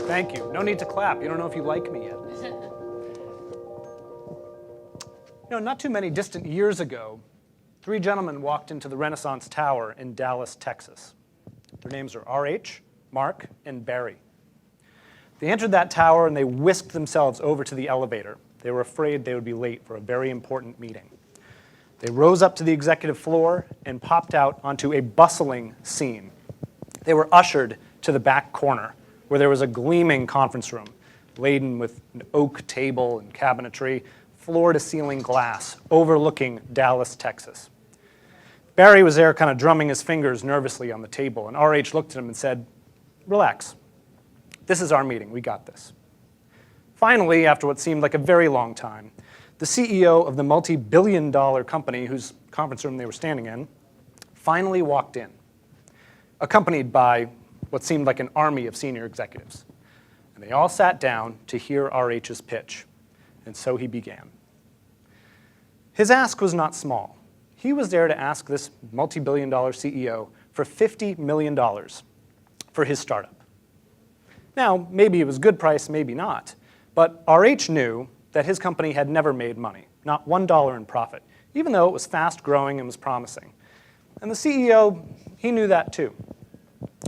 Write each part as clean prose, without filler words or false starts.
Thank you. No need to clap. You don't know if you like me yet. Not too many distant years ago, three gentlemen walked into the Renaissance Tower in Dallas, Texas. Their names are R.H., Mark, and Barry. They entered that tower and they whisked themselves over to the elevator. They were afraid they would be late for a very important meeting. They rose up to the executive floor and popped out onto a bustling scene. They were ushered to the back corner, where there was a gleaming conference room, laden with an oak table and cabinetry, floor-to-ceiling glass, overlooking Dallas, Texas. Barry was there kind of drumming his fingers nervously on the table, and R.H. looked at him and said, "Relax. This is our meeting. We got this." Finally, after what seemed like a very long time, the CEO of the multi-billion-dollar company whose conference room they were standing in finally walked in, accompanied by what seemed like an army of senior executives. And they all sat down to hear R.H.'s pitch. And so he began. His ask was not small. He was there to ask this multi-billion-dollar CEO for $50 million for his startup. Now, maybe it was a good price, maybe not. But R.H. knew that his company had never made money, not $1 in profit, even though it was fast growing and was promising. And the CEO, he knew that too.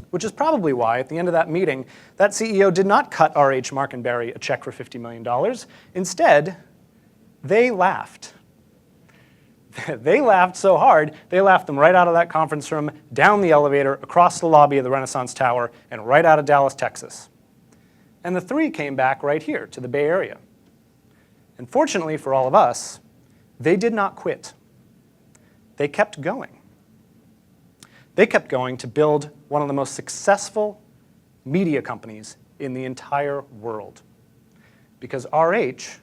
Which is probably why, at the end of that meeting, that CEO did not cut R.H., Mark, and Barry a check for $50 million. Instead, they laughed. They laughed so hard, they laughed them right out of that conference room, down the elevator, across the lobby of the Renaissance Tower, and right out of Dallas, Texas. And the three came back right here to the Bay Area. And fortunately for all of us, they did not quit. They kept going. They kept going to build one of the most successful media companies in the entire world. Because R.H.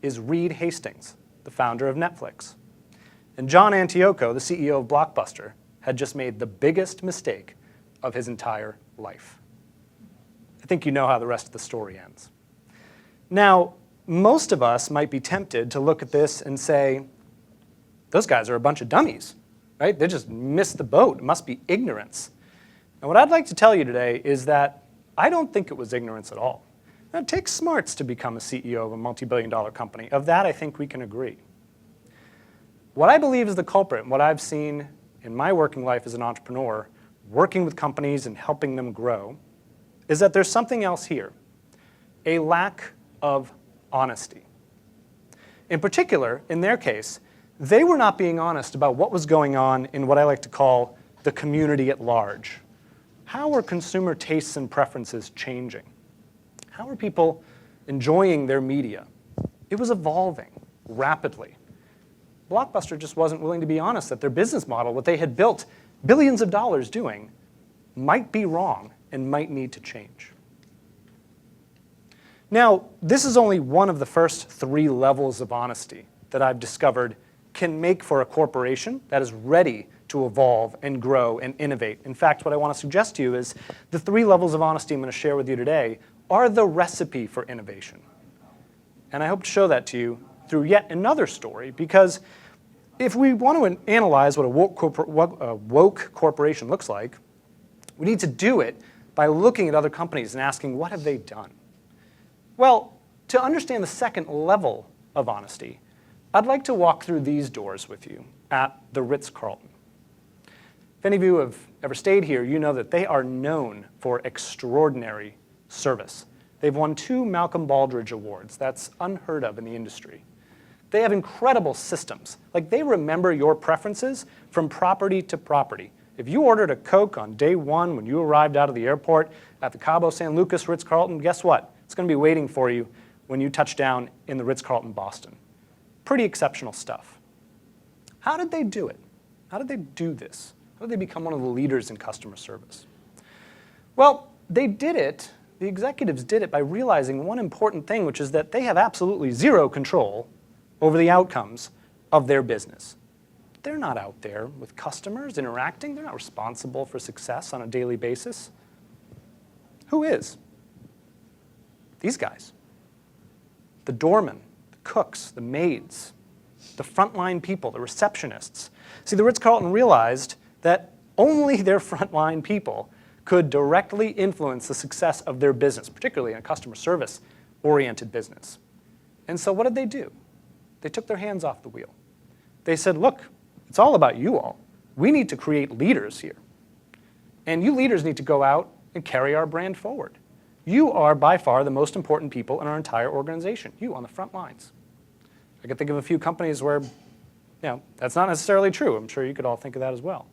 is Reed Hastings, the founder of Netflix. And John Antioco, the CEO of Blockbuster, had just made the biggest mistake of his entire life. I think you know how the rest of the story ends. Now, most of us might be tempted to look at this and say, those guys are a bunch of dummies. Right? They just missed the boat. It must be ignorance. And what I'd like to tell you today is that I don't think it was ignorance at all. Now, it takes smarts to become a CEO of a multi-billion-dollar company. Of that, I think we can agree. What I believe is the culprit, and what I've seen in my working life as an entrepreneur, working with companies and helping them grow, is that there's something else here, a lack of honesty. In particular, in their case, they were not being honest about what was going on in what I like to call the community at large. How are consumer tastes and preferences changing? How are people enjoying their media? It was evolving rapidly. Blockbuster just wasn't willing to be honest that their business model, what they had built billions of dollars doing, might be wrong and might need to change. Now, this is only one of the first 3 levels of honesty that I've discovered can make for a corporation that is ready to evolve and grow and innovate. In fact, what I want to suggest to you is the 3 levels of honesty I'm going to share with you today are the recipe for innovation. And I hope to show that to you through yet another story, because if we want to analyze what a woke corporation looks like, we need to do it by looking at other companies and asking, what have they done? Well, to understand the second level of honesty, I'd like to walk through these doors with you at the Ritz-Carlton. If any of you have ever stayed here, you know that they are known for extraordinary service. They've won 2 Malcolm Baldrige Awards. That's unheard of in the industry. They have incredible systems. Like, they remember your preferences from property to property. If you ordered a Coke on day 1 when you arrived out of the airport at the Cabo San Lucas Ritz-Carlton, guess what? It's going to be waiting for you when you touch down in the Ritz-Carlton Boston. Pretty exceptional stuff. How did they do it? How did they do this? How did they become one of the leaders in customer service? Well, they did it, the executives did it by realizing one important thing, which is that they have absolutely zero control over the outcomes of their business. But they're not out there with customers interacting. They're not responsible for success on a daily basis. Who is? These guys. The doormen, the cooks, the maids, the frontline people, the receptionists. See, the Ritz-Carlton realized that only their frontline people could directly influence the success of their business, particularly in a customer service-oriented business. And so what did they do? They took their hands off the wheel. They said, look, it's all about you all. We need to create leaders here. And you leaders need to go out and carry our brand forward. You are by far the most important people in our entire organization, you on the front lines. I can think of a few companies where that's not necessarily true. I'm sure you could all think of that as well.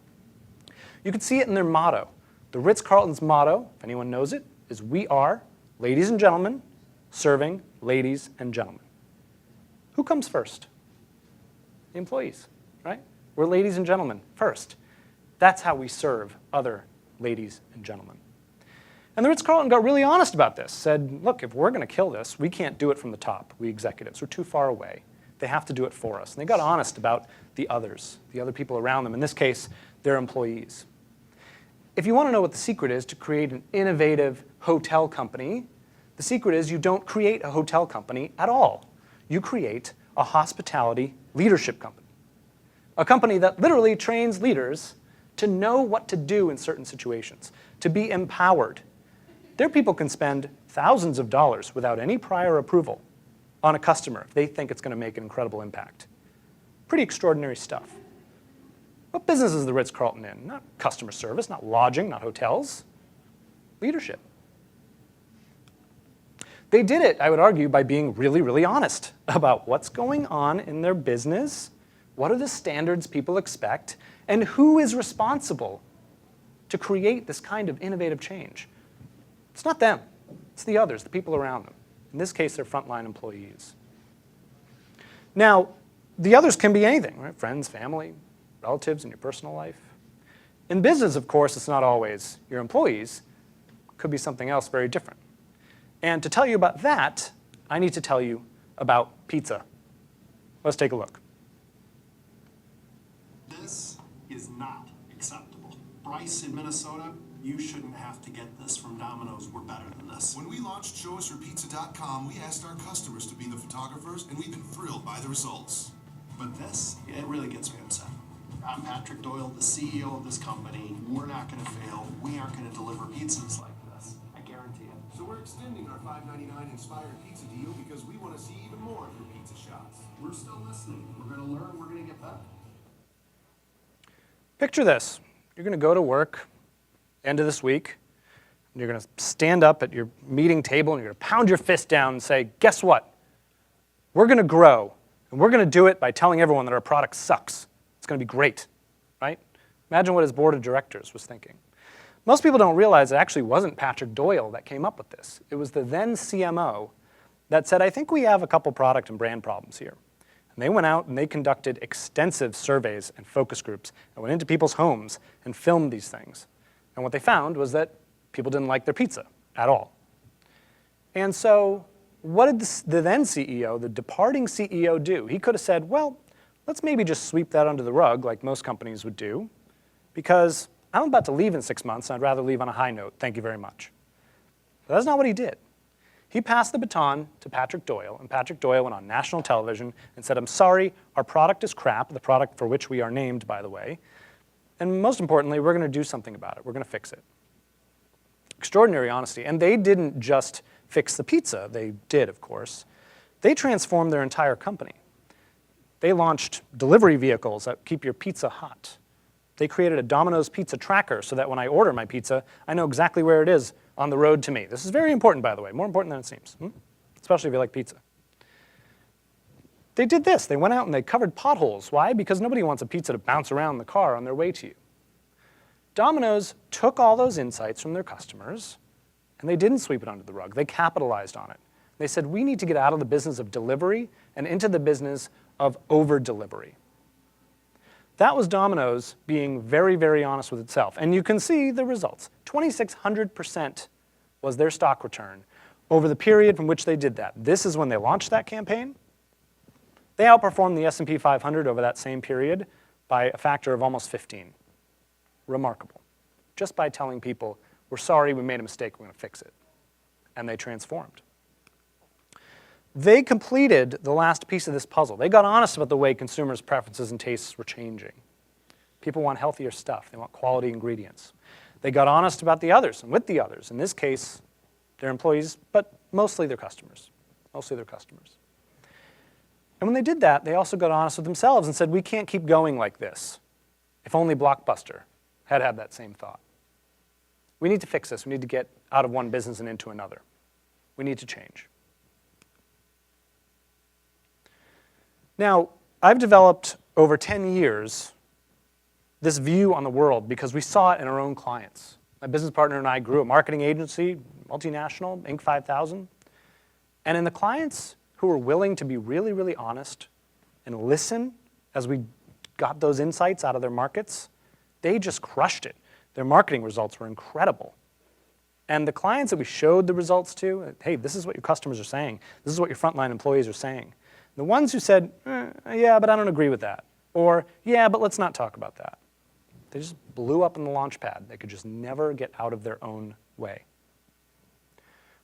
You could see it in their motto. The Ritz-Carlton's motto, if anyone knows it, is we are, ladies and gentlemen, serving ladies and gentlemen. Who comes first? The employees, right? We're ladies and gentlemen first. That's how we serve other ladies and gentlemen. And the Ritz-Carlton got really honest about this, said, look, if we're going to kill this, we can't do it from the top, we executives. We're too far away. They have to do it for us. And they got honest about the others, the other people around them, in this case, their employees. If you want to know what the secret is to create an innovative hotel company, the secret is you don't create a hotel company at all. You create a hospitality leadership company. A company that literally trains leaders to know what to do in certain situations, to be empowered. Their people can spend thousands of dollars without any prior approval on a customer if they think it's going to make an incredible impact. Pretty extraordinary stuff. What business is the Ritz-Carlton in? Not customer service, not lodging, not hotels. Leadership. They did it, I would argue, by being really, really honest about what's going on in their business, what are the standards people expect, and who is responsible to create this kind of innovative change. It's not them. It's the others, the people around them. In this case, they're frontline employees. Now, the others can be anything, right? Friends, family, relatives in your personal life. In business, of course, it's not always your employees. It could be something else very different. And to tell you about that, I need to tell you about pizza. Let's take a look. This is not acceptable. Bryce in Minnesota, you shouldn't have to get this from Domino's. We're better than this. When we launched ShowUsYourPizza.com, we asked our customers to be the photographers, and we've been thrilled by the results. But this, it really gets me upset. I'm Patrick Doyle, the CEO of this company. We're not going to fail. We aren't going to deliver pizzas like this. I guarantee it. So we're extending our $5.99 inspired pizza deal because we want to see even more of your pizza shots. We're still listening. We're going to learn. We're going to get better. Picture this. You're going to go to work end of this week, and you're going to stand up at your meeting table, and you're going to pound your fist down and say, guess what? We're going to grow, and we're going to do it by telling everyone that our product sucks. It's going to be great, right? Imagine what his board of directors was thinking. Most people don't realize it actually wasn't Patrick Doyle that came up with this. It was the then CMO that said, I think we have a couple product and brand problems here. And they went out and they conducted extensive surveys and focus groups and went into people's homes and filmed these things. And what they found was that people didn't like their pizza at all. And so what did the then CEO, the departing CEO, do? He could have said, well, let's maybe just sweep that under the rug like most companies would do, because I'm about to leave in 6 months, and I'd rather leave on a high note. Thank you very much. But that's not what he did. He passed the baton to Patrick Doyle, and Patrick Doyle went on national television and said, I'm sorry, our product is crap, the product for which we are named, by the way, and most importantly, we're going to do something about it. We're going to fix it. Extraordinary honesty. And they didn't just fix the pizza. They did, of course. They transformed their entire company. They launched delivery vehicles that keep your pizza hot. They created a Domino's pizza tracker so that when I order my pizza, I know exactly where it is on the road to me. This is very important, by the way, more important than it seems, especially if you like pizza. They did this. They went out and they covered potholes. Why? Because nobody wants a pizza to bounce around the car on their way to you. Domino's took all those insights from their customers, and they didn't sweep it under the rug. They capitalized on it. They said, we need to get out of the business of delivery and into the business of over-delivery. That was Domino's being very, very honest with itself. And you can see the results. 2,600% was their stock return over the period from which they did that. This is when they launched that campaign. They outperformed the S&P 500 over that same period by a factor of almost 15. Remarkable. Just by telling people, we're sorry, we made a mistake, we're going to fix it. And they transformed. They completed the last piece of this puzzle. They got honest about the way consumers' preferences and tastes were changing. People want healthier stuff. They want quality ingredients. They got honest about the others and with the others. In this case, their employees, but mostly their customers. Mostly their customers. And when they did that, they also got honest with themselves and said, we can't keep going like this. If only Blockbuster had had that same thought. We need to fix this. We need to get out of one business and into another. We need to change. Now, I've developed over 10 years this view on the world because we saw it in our own clients. My business partner and I grew a marketing agency, multinational, Inc. 5000. And in the clients who were willing to be really, really honest and listen as we got those insights out of their markets, they just crushed it. Their marketing results were incredible. And the clients that we showed the results to, hey, this is what your customers are saying. This is what your frontline employees are saying. The ones who said, yeah, but I don't agree with that. Or, yeah, but let's not talk about that. They just blew up in the launch pad. They could just never get out of their own way.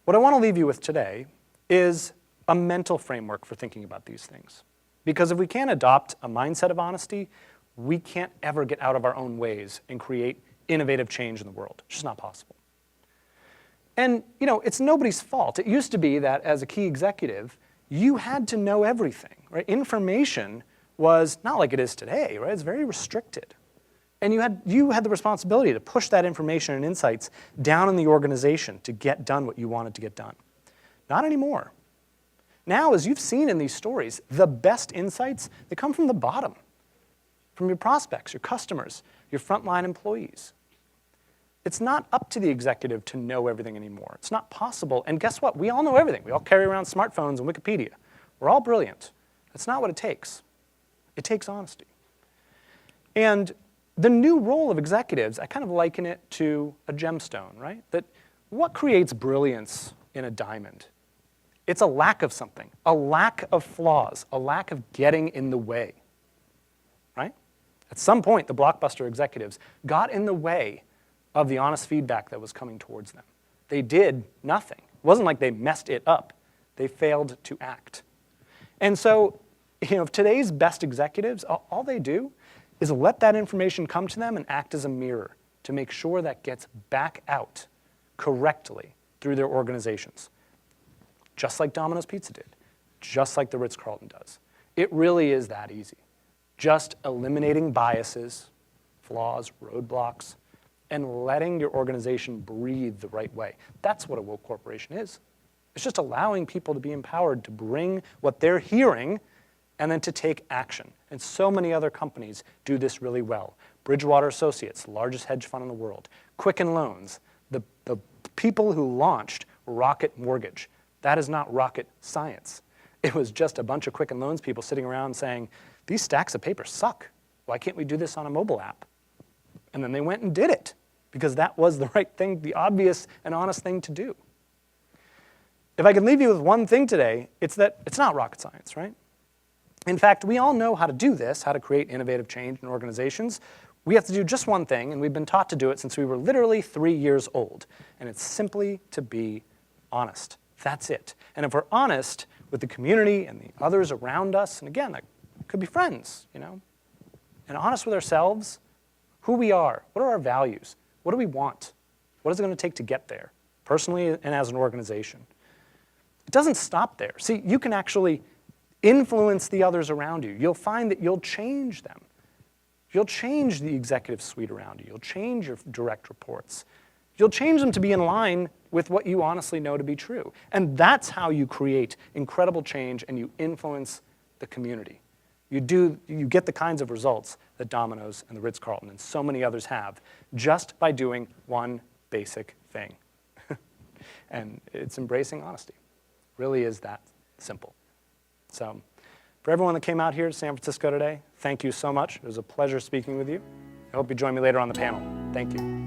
What I want to leave you with today is a mental framework for thinking about these things. Because if we can't adopt a mindset of honesty, we can't ever get out of our own ways and create innovative change in the world. It's just not possible. And, you know, it's nobody's fault. It used to be that as a key executive, you had to know everything, right? Information was not like it is today, right? It's very restricted. And you had the responsibility to push that information and insights down in the organization to get done what you wanted to get done. Not anymore. Now, as you've seen in these stories, the best insights, they come from the bottom, from your prospects, your customers, your frontline employees. It's not up to the executive to know everything anymore. It's not possible. And guess what? We all know everything. We all carry around smartphones and Wikipedia. We're all brilliant. That's not what it takes. It takes honesty. And the new role of executives, I kind of liken it to a gemstone, right? That what creates brilliance in a diamond? It's a lack of something, a lack of flaws, a lack of getting in the way, right? At some point, the Blockbuster executives got in the way of the honest feedback that was coming towards them. They did nothing. It wasn't like they messed it up. They failed to act. And so, you know, today's best executives, all they do is let that information come to them and act as a mirror to make sure that gets back out correctly through their organizations. Just like Domino's Pizza did, just like the Ritz-Carlton does. It really is that easy. Just eliminating biases, flaws, roadblocks, and letting your organization breathe the right way. That's what a woke corporation is. It's just allowing people to be empowered to bring what they're hearing and then to take action. And so many other companies do this really well. Bridgewater Associates, the largest hedge fund in the world. Quicken Loans, the people who launched Rocket Mortgage. That is not rocket science. It was just a bunch of Quicken Loans people sitting around saying, these stacks of paper suck. Why can't we do this on a mobile app? And then they went and did it because that was the right thing, the obvious and honest thing to do. If I can leave you with one thing today, it's that it's not rocket science, right? In fact, we all know how to do this, how to create innovative change in organizations. We have to do just one thing, and we've been taught to do it since we were literally 3 years old, and it's simply to be honest. That's it. And if we're honest with the community and the others around us, and again, that could be friends, you know, and honest with ourselves, who we are, what are our values, what do we want, what is it going to take to get there, personally and as an organization. It doesn't stop there. See, you can actually influence the others around you. You'll find that you'll change them. You'll change the executive suite around you. You'll change your direct reports. You'll change them to be in line with what you honestly know to be true. And that's how you create incredible change and you influence the community. You get the kinds of results that Domino's and the Ritz-Carlton and so many others have just by doing one basic thing. And it's embracing honesty. Really is that simple. So for everyone that came out here to San Francisco today, thank you so much. It was a pleasure speaking with you. I hope you join me later on the panel. Thank you.